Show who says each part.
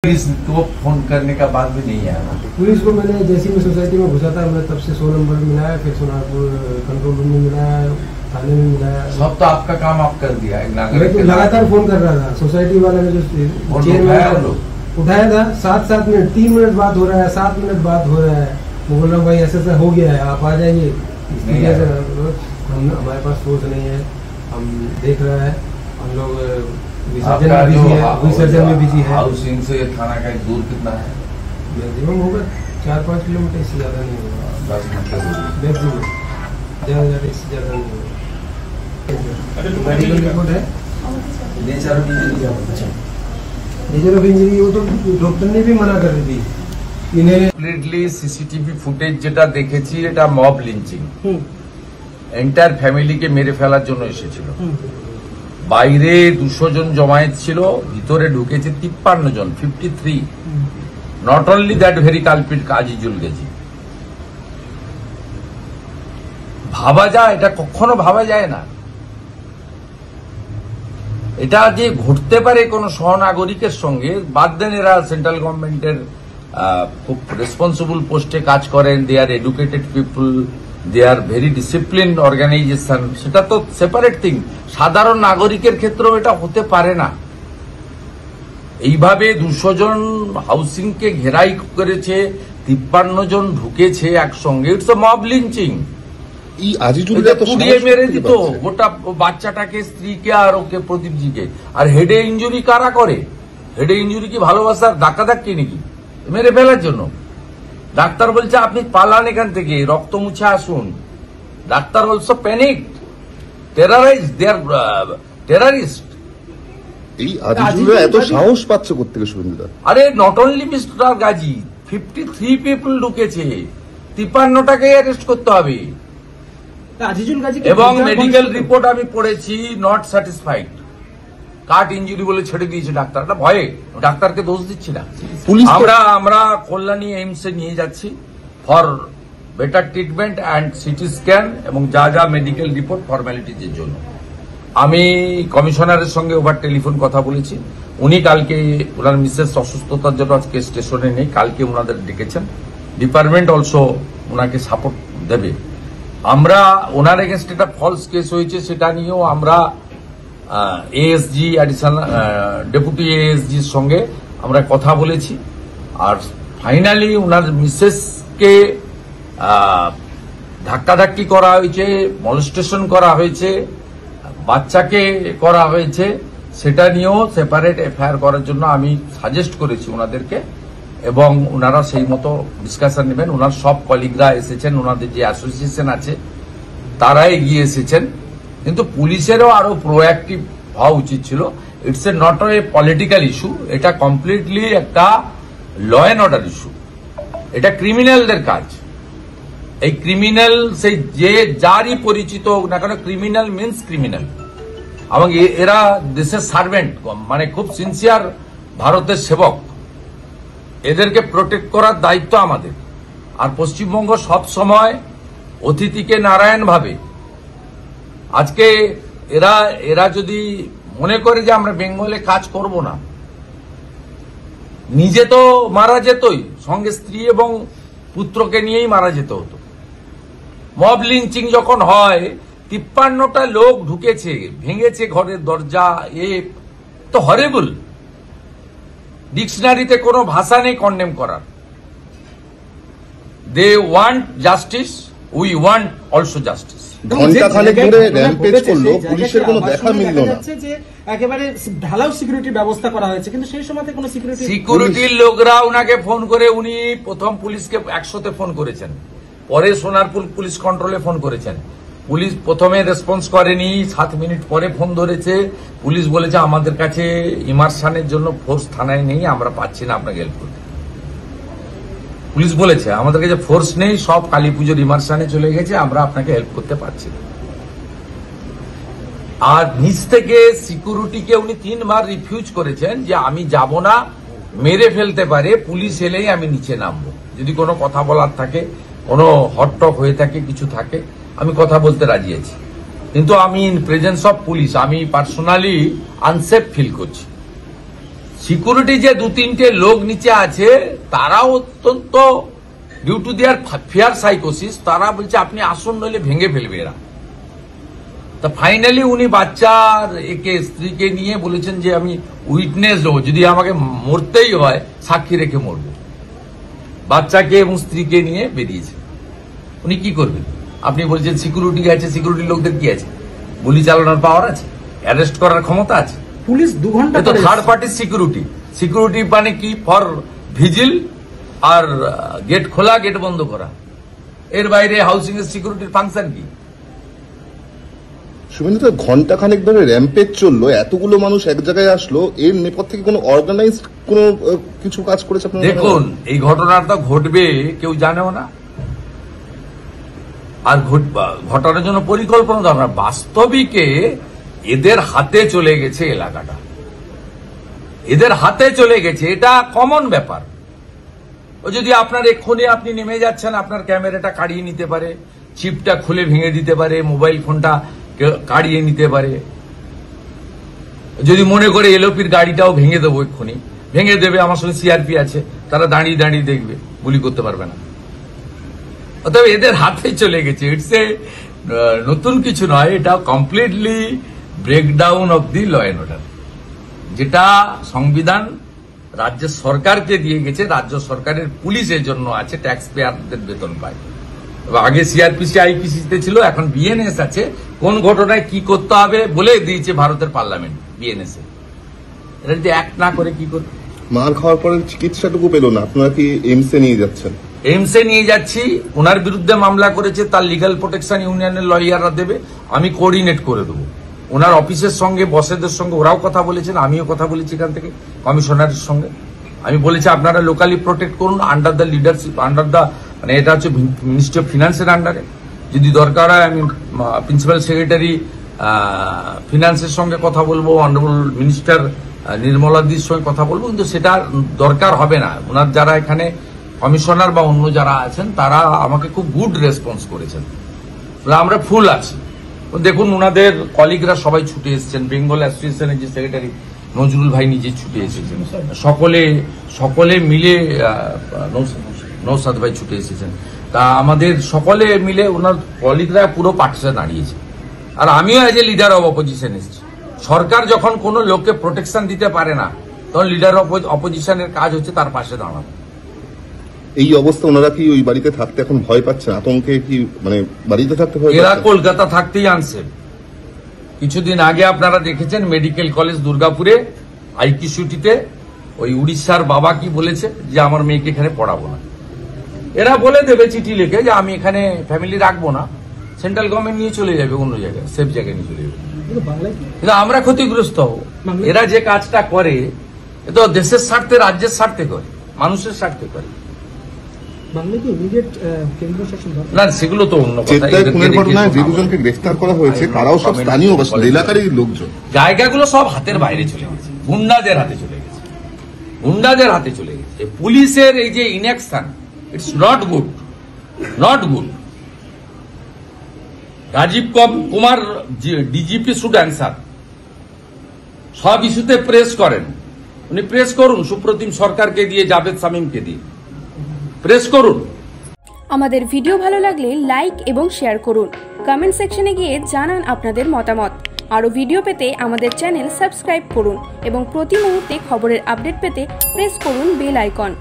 Speaker 1: Police को phone करने का बात भी नहीं आया।
Speaker 2: पुलिस को मैंने जैसे मैं सोसाइटी में घुसा था, मैं तब से 100 नंबर मिलाया, फिर सोनारपुर कंट्रोल रूम में मिलाया, थाने में मिलाया।
Speaker 1: सब तो आपका काम आप कर दिया।
Speaker 2: मैं तो लगातार फोन कर रहा था। सोसाइटी वाले ने जो चेयरमैन उठाया था, 7 मिनट 3 मिनट बात हो रहा है, 7 मिनट बात हो रहा है। मैं बोल रहा हूँ भाई ऐसा हो गया है, आप आ जाइए। हमारे पास सोर्स नहीं है, हम देख रहे हैं, हम लोग विसर्जन में बिजी है।
Speaker 1: हाउसिंग से थाना का दूर कितना है?
Speaker 2: मैक्सिमम होगा 4-5 किलोमीटर, इससे ज्यादा नहीं होगा।
Speaker 1: 10 मिनट
Speaker 2: मैक्सिमम, ज्यादा इससे ज्यादा नहीं होगा। मेडिकल रिपोर्ट है, नेचर ऑफ इंजरी, वो तो डॉक्टर ने भी मना कर दी थी।
Speaker 1: कमप्लीटली सीसीटीवी फुटेज যেটা দেখেছি এটা মব লিঞ্চিং। এন্টায়ার ফ্যামিলিকে মেরে ফেলার জন্য এসেছিল। বাইরে 200 জন জমায়েত ছিল, ভিতরে ঢুকেছে 53 জন, 53। Not only that very culprit Azizul Gazi. ভাবা যায়? এটা কখনো ভাবা যায় না। এটা যে ঘটতে পারে কোন সহনাগরিকের সঙ্গে, বাদ দেন এরা সেন্ট্রাল গভর্নমেন্টের খুব রেসপন্সিবল পোস্টে কাজ করেন, they are educated people, they are very discipline organization, সেটা তো সেপারেট থিং। সাধারণ নাগরিকের ক্ষেত্রেও এটা হতে পারে না। এইভাবে 200 জন হাউসিংকে ঘেরাই করেছে, 53 জন ঢুকেছে একসঙ্গে। It's a mob lynching. পুড়িয়ে মেরে দিত গোটা বাচ্চাটাকে, স্ত্রীকে আর ওকে প্রদীপজিকে। আর হেডে ইঞ্জুরি কারা করে? হেডে ইঞ্জুরি কি ভালোবাসার ধাক্কাধাক্কি নাকি? মেরে ফেলার জন্য। ডাক্তার বলছে আপনি পালান এখান থেকে, রক্ত মুছে আসুন। ডাক্তার অলসো প্যানিক, টেরারাইজ, দে আর টেরারিস্ট।
Speaker 3: এই আজিজুলরা এত সাহস পাচ্ছে কোত্থেকে শুভেন্দুদা?
Speaker 1: আরে not only mister Gazi, 53 people ঢুকেছে, 53টাকে অ্যারেস্ট করতে হবে। এবং মেডিকেল রিপোর্ট আমি পড়েছি, নট স্যাটিসফাইড। কাট ইঞ্জুরি বলে ছেড়ে দিয়েছে ডাক্তার। এটা ভয়ে, ডাক্তারকে দোষ দিচ্ছি না। আমরা কল্যাণী এইমসে নিয়ে যাচ্ছি for better treatment and CT scan এবং যা যা মেডিকেল রিপোর্ট ফর্মালিটিজের জন্য। আমি কমিশনারের সঙ্গে ওভার টেলিফোন কথা বলেছি। উনি কালকে ওনার মিসেস অসুস্থতার জন্য আজকে স্টেশনে নেই, কালকে ওনাদের ডেকেছেন। ডিপার্টমেন্ট অলসো ওনাকে সাপোর্ট দেবে। আমরা ওনার এগেনস্ট একটা ফলস কেস হয়েছে, সেটা নিয়েও আমরা এএসজি, অ্যাডিশনাল ডেপুটি এএসজির সঙ্গে আমরা কথা বলেছি। আর ফাইনালি ওনার মিসেসকে ধাক্কাধাক্কি করা হয়েছে, মলেস্টেশন করা হয়েছে, বাচ্চাকে করা হয়েছে, সেটা নিয়েও সেপারেট এফআইআর করার জন্য আমি সাজেস্ট করেছি ওনাদেরকে। এবং ওনারা সেই মতো ডিসকাশন নেবেন। ওনার সব কলিগরা এসেছেন, ওনাদের যে অ্যাসোসিয়েশন আছে তারা এগিয়ে এসেছেন। কিন্তু পুলিশেরও আরো প্রোঅ্যাক্টিভ হওয়া উচিত ছিল। It's a not a political issue, এটা কমপ্লিটলি একটা ল অ্যান্ড অর্ডার ইস্যু। এটা ক্রিমিনালদের কাজ। এই ক্রিমিনাল সেই যে যারই পরিচিত হোক না কেন, ক্রিমিনাল মিন্স ক্রিমিনাল। এবং এরা দেশের সার্ভেন্ট, মানে খুব সিনসিয়ার ভারতের সেবক। এদেরকে প্রোটেক্ট করার দায়িত্ব আমাদের। আর পশ্চিমবঙ্গ সব সময় অতিথিকে নারায়ণ ভাবে। আজকে এরা যদি মনে করে যে আমরা বেঙ্গলে কাজ করব না, নিজে তো মারা যেতই, সঙ্গে স্ত্রী এবং পুত্রকে নিয়েই মারা যেতে হতো। মব লিঞ্চিং যখন হয়, 53টা লোক ঢুকেছে, ভেঙেছে ঘরের দরজা, এ তো হরেবল। ডিকশনারিতে কোনো ভাষা নেই কন্ডেম করার। They want justice, we want also justice.
Speaker 3: ঘণ্টাখানেক ধরে র্যাম্পেজ করলো, পুলিশের কোনো দেখা মিলল না।
Speaker 4: একেবারে ঢালাও সিকিউরিটি ব্যবস্থা করা হয়েছে, কিন্তু সেই সময় কোনো
Speaker 1: সিকিউরিটির লোকরা উনাকে ফোন করে, উনি প্রথম পুলিশকে 100তে ফোন করেছেন, পরে সোনারপুর পুলিশ কন্ট্রোলে ফোন করেছেন। পুলিশ প্রথমে রেসপন্স করেনি, 7 মিনিট পরে ফোন ধরেছে। পুলিশ বলেছে আমাদের কাছে ইমার্শনের জন্য ফোর্স থানায় নেই, আমরা পাচ্ছি না আপনাকে হেল্প করতে। পুলিশ বলেছে আমাদের কাছে ফোর্স নেই, সব কালী পুজোর ইমার্শনে চলে গেছে, আমরা আপনাকে হেল্প করতে পারছি না। আর নিচ থেকে সিকিউরিটিকে উনি 3 বার রিফিউজ করেছেন যে আমি যাব না, মেরে ফেলতে পারে, পুলিশ এলেই আমি নিচে নামবো। যদি কোনো কথা বলার থাকে, কোনো হটটক হয়ে থাকে, কিছু থাকে, আমি কথা বলতে রাজি আছি। কিন্তু আমি ইন প্রেজেন্স অফ পুলিশ আমি পার্সোনালি আনসেফ ফিল করছি। সিকিউরিটি যে 2-3টে লোক নিচে আছে তারাও অত্যন্ত ডিউ টু দেয়ার ফিয়ার সাইকোসিস তারা বলছে আপনি আসুন নইলে ভেঙে ফেলবে এরা। তা ফাইনালি উনি বাচ্চার একে স্ত্রীকে নিয়ে বলেছেন যে আমি উইটনেস দেবো, যদি আমাকে মরতেই হয় সাক্ষী রেখে মরব। বাচ্চাকে এবং স্ত্রীকে নিয়ে বেরিয়েছে। উনি কি করবেন? আপনি বলছেন সিকিউরিটি আছে, সিকিউরিটি লোকদের কি আছে? গুলি চালানোর পাওয়ার আছে, অ্যারেস্ট করার ক্ষমতা আছে।
Speaker 4: পুলিশ 2 ঘন্টা
Speaker 1: তো থার্ড পার্টি সিকিউরিটি, সিকিউরিটি মানে কি? ফর ভিজিল আর গেট খোলা গেট বন্ধ করা, এর বাইরে হাউসিং এর সিকিউরিটির ফাংশন কি?
Speaker 3: শুভেন্দু, ঘন্টা খানেক ধরে র্যাম্পেজ চললো, এতগুলো মানুষ এক জায়গায় আসলো, এর নেপথ্যে কি কোনো অর্গানাইজড কোনো কিছু কাজ করেছে আপনার?
Speaker 1: দেখুন, এই ঘটনাটা ঘটবে কেউ জানেও না, আর ঘটানোর জন্য পরিকল্পনা দরকার। বাস্তবিকে এদের হাতে চলে গেছে এলাকাটা, এদের হাতে চলে গেছে, এটা কমন ব্যাপার। ও যদি আপনার এক্ষুনি আপনি নেমে যাচ্ছেন, আপনার ক্যামেরাটা কাড়িয়ে নিতে পারে, চিপটা খুলে ভেঙে দিতে পারে, মোবাইল ফোনটা কাড়িয়ে নিতে পারে। যদি মনে করে এলওপির গাড়িটাও ভেঙে দেবো, এক্ষুনি ভেঙে দেবে। আমার সঙ্গে সিআরপি আছে, তারা দাঁড়িয়ে দাঁড়িয়ে দেখবে, গুলি করতে পারবে না। অতএব এদের হাতে চলে গেছে। ইটস এ নতুন কিছু নয়, এটা completely breakdown of the law and order, যেটা সংবিধান রাজ্য সরকারকে দিয়ে গেছে। রাজ্য সরকারের পুলিশের জন্য আছে, ট্যাক্স পেয়ারদের বেতন পায়। আগে সিআরপিসি আইপিসিতে ছিল, এখন বিএনএস আছে। কোন ঘটনায় কি করতে হবে বলে দিয়েছে ভারতের পার্লামেন্ট বিএনএস এ। এটা যদি অ্যাক্ট না করে কি করবে?
Speaker 3: মার খাওয়ার পরে চিকিৎসাটুকু পেল না, আপনারা কি এইমসে নিয়ে যাচ্ছেন?
Speaker 1: এইমসে নিয়ে যাচ্ছি। ওনার বিরুদ্ধে মামলা করেছে, তার লিগ্যাল প্রোটেকশন ইউনিয়নের লয়াররা দেবে, আমি কোঅর্ডিনেট করে দেবো। ওনার অফিসের সঙ্গে বসেদের সঙ্গে ওরাও কথা বলেছেন, আমিও কথা বলেছি এখান থেকে কমিশনারের সঙ্গে। আমি বলেছি আপনারা লোকালি প্রোটেক্ট করুন under the leadership, under the, মানে এটা হচ্ছে মিনিস্ট্রি অফ ফিনান্সের আন্ডারে। যদি দরকার হয় আমি প্রিন্সিপাল সেক্রেটারি ফিনান্সের সঙ্গে কথা বলবো, অনারেবল মিনিস্টার নির্মলাদির সঙ্গে কথা বলবো, কিন্তু সেটা দরকার হবে না। ওনার যারা এখানে কমিশনার বা অন্য যারা আছেন তারা আমাকে খুব গুড রেসপন্স করেছেন, আমরা ফুল আছি। দেখুন, ওনাদের কলিগরা সবাই ছুটে এসেছেন, বেঙ্গল অ্যাসোসিয়েশনের যে সেক্রেটারি নজরুল ভাই নিজে ছুটে এসেছেন, সকলে মিলে, নৌসাদ ভাই ছুটে এসেছেন। তা আমাদের সকলে মিলে ওনার কলিগরা পুরো পার্টিশন দাঁড়িয়েছে। আর আমিও as a leader of opposition এসেছি। সরকার যখন কোনো লোককে প্রোটেকশন দিতে পারে না, তখন লিডার অব অপোজিশনের কাজ হচ্ছে তার পাশে দাঁড়ানো।
Speaker 3: এই অবস্থা, ওনারা কি ওই বাড়িতে থাকতে এখন ভয় পাচ্ছেন? আতঙ্কে কি, মানে বাড়িতে থাকতে ভয়
Speaker 1: এরা
Speaker 3: পাচ্ছেন?
Speaker 1: কলকাতা থাকতেই আনছেন। কিছুদিন আগে আপনারা দেখেছেন মেডিকেল কলেজ দুর্গাপুরে আইকিউসিটিতে ওই উড়িষ্যার বাবা কি বলেছে, যে আমার মেয়েকে এখানে পড়াবো না। এরা বলে দেবে চিঠি লিখে যে আমি এখানে ফ্যামিলি রাখবো না, সেন্ট্রাল গভর্নমেন্ট নিয়ে চলে যাবে অন্য জায়গায়, সেফ জায়গায় নিয়ে চলে যাবে। কিন্তু আমরা ক্ষতিগ্রস্ত হব। এরা যে কাজটা করে, এ তো দেশের স্বার্থে, রাজ্যের স্বার্থে করে, মানুষের স্বার্থে করে না। সেগুলো তো অন্য কথা।
Speaker 3: যে দুজনকে গ্রেফতার করা হয়েছে তারাও সব স্থানীয় বাসিন্দা, এলাকারই লোকজন।
Speaker 1: জায়গাগুলো সব হাতের বাইরে চলে গেছে, গুন্ডাদের হাতে চলে গেছে, গুন্ডাদের হাতে চলে গেছে। পুলিশের এই যে inaction, it's not good, not good. Rajeev Kumar DGP should answer. সব ইস্যুতে প্রেস করেন, উনি প্রেস করুন, সুপ্রতিম সরকারকে দিয়ে, জাভেদ শামীমকে দিয়ে প্রেস করুন।
Speaker 5: আমাদের ভিডিও ভালো লাগলে লাইক এবং শেয়ার করুন। কমেন্ট সেকশনে গিয়ে জানান আপনাদের মতামত। আরও ভিডিও পেতে আমাদের চ্যানেল সাবস্ক্রাইব করুন এবং প্রতি মুহূর্তে খবরের আপডেট পেতে প্রেস করুন বেল আইকন।